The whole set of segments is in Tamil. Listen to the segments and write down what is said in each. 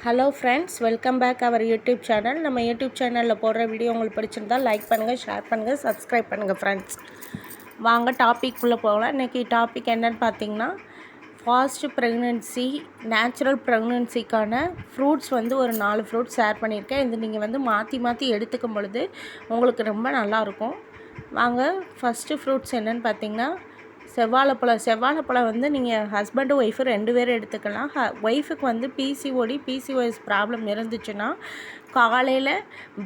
Hello friends, welcome back our YouTube channel. நம்ம யூடியூப் சேனலில் போடுற வீடியோ உங்களுக்கு பிடிச்சிருந்தால் லைக் பண்ணுங்கள், ஷேர் பண்ணுங்கள், சப்ஸ்கிரைப் பண்ணுங்கள் ஃப்ரெண்ட்ஸ். வாங்க டாபிக்குள்ளே போகலாம். இன்றைக்கி டாபிக் என்னென்னு பார்த்தீங்கன்னா, ஃபாஸ்ட் ப்ரெக்னென்சி, நேச்சுரல் ப்ரெக்னென்சிக்கான ஃப்ரூட்ஸ் ஒரு 4 ஃப்ரூட்ஸ் ஷேர் பண்ணியிருக்கேன். இது நீங்கள் மாற்றி மாற்றி எடுத்துக்கும் பொழுது உங்களுக்கு ரொம்ப நல்லாயிருக்கும். வாங்க, ஃபஸ்ட்டு ஃப்ரூட்ஸ் என்னென்னு பார்த்தீங்கன்னா செவ்வாழைப்பழம் நீங்கள் ஹஸ்பண்டு ஒய்ஃபு 2 பேரும் எடுத்துக்கலாம். ஒய்ஃபுக்கு பிசிஓஎஸ் ப்ராப்ளம் இருந்துச்சுன்னா காலையில்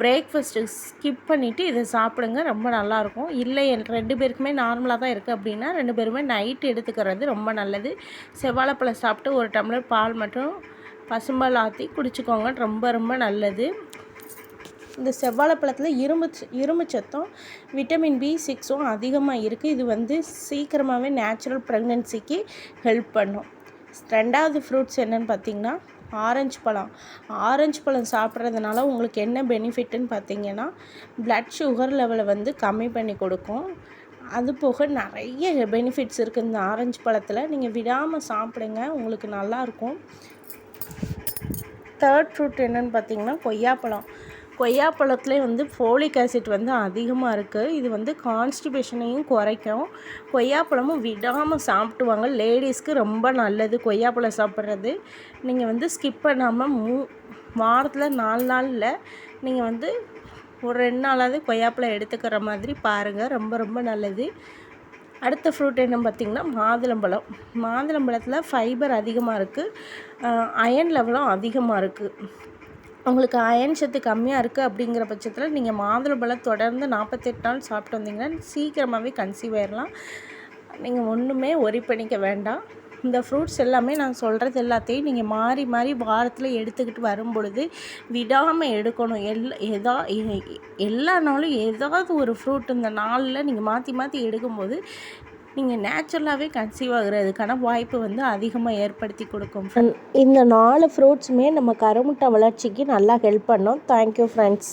பிரேக்ஃபாஸ்ட்டு ஸ்கிப் பண்ணிவிட்டு இதை சாப்பிடுங்க, ரொம்ப நல்லாயிருக்கும். இல்லை 2 பேருக்குமே நார்மலாக தான் இருக்குது அப்படின்னா 2 பேருமே நைட்டு எடுத்துக்கிறது ரொம்ப நல்லது. செவ்வாழைப்பழம் சாப்பிட்டு 1 டம்ளர் பால் மற்றும் பசும்பால் ஆற்றி குடிச்சிக்கோங்க, ரொம்ப ரொம்ப நல்லது. இந்த செவ்வாழைப்பழத்தில் இரும்பு சத்தும் விட்டமின் B6 அதிகமாக இருக்குது. இது சீக்கிரமாகவே நேச்சுரல் ப்ரெக்னென்சிக்கு ஹெல்ப் பண்ணும். 2வது ஃப்ரூட்ஸ் என்னென்னு பார்த்திங்கன்னா ஆரஞ்சு பழம் சாப்பிட்றதுனால உங்களுக்கு என்ன பெனிஃபிட்டுன்னு பார்த்திங்கன்னா, ப்ளட் சுகர் லெவலை கம்மி பண்ணி கொடுக்கும். அது போக நிறைய பெனிஃபிட்ஸ் இருக்குது இந்த ஆரஞ்சு பழத்தில். நீங்கள் விடாமல் சாப்பிடுங்க, உங்களுக்கு நல்லாயிருக்கும். 3rd ஃப்ரூட் என்னென்னு பார்த்திங்கன்னா கொய்யாப்பழத்துலேயே ஃபோலிக் ஆசிட் அதிகமாக இருக்குது. இது கான்ஸ்டிபேஷனையும் குறைக்கும். கொய்யாப்பழமும் விடாமல் சாப்பிட்டுவாங்க. லேடிஸ்க்கு ரொம்ப நல்லது கொய்யாப்பழம் சாப்பிட்றது. நீங்கள் ஸ்கிப் பண்ணாமல் வாரத்தில் 4 நாளில் நீங்கள் ஒரு 2 நாளாவது கொய்யாப்பழம் எடுத்துக்கிற மாதிரி பாருங்கள், ரொம்ப ரொம்ப நல்லது. அடுத்த ஃப்ரூட் என்ன பார்த்திங்கன்னா மாதுளம்பழத்தில் ஃபைபர் அதிகமாக இருக்குது, அயன் லெவலும் அதிகமாக இருக்குது. உங்களுக்கு அயன் சத்து கம்மியாக இருக்குது அப்படிங்கிற பட்சத்தில் நீங்கள் மாதுளம்பழம் தொடர்ந்து 48 நாள் சாப்பிட்டு வந்தீங்கன்னா சீக்கிரமாகவே கன்சீவ் ஆயிடலாம். நீங்கள் ஒன்றுமே ஒரி பண்ணிக்க வேண்டாம். இந்த ஃப்ரூட்ஸ் எல்லாமே நான் சொல்கிறது எல்லாத்தையும் நீங்கள் மாறி மாறி வாரத்தில் எடுத்துக்கிட்டு வரும் பொழுது விடாமல் எடுக்கணும். எல்லா நாளும் ஏதாவது ஒரு ஃப்ரூட் இந்த நாளில் நீங்கள் மாற்றி மாற்றி எடுக்கும்போது நீங்கள் நேச்சுரலாகவே கன்சீவ் ஆகுறதுக்கான வாய்ப்பு அதிகமாக ஏற்படுத்தி கொடுக்கும். இந்த 4 ஃப்ரூட்ஸுமே நம்ம கருமுட்டை வளர்ச்சிக்கு நல்லா ஹெல்ப் பண்ணோம். Thank you friends.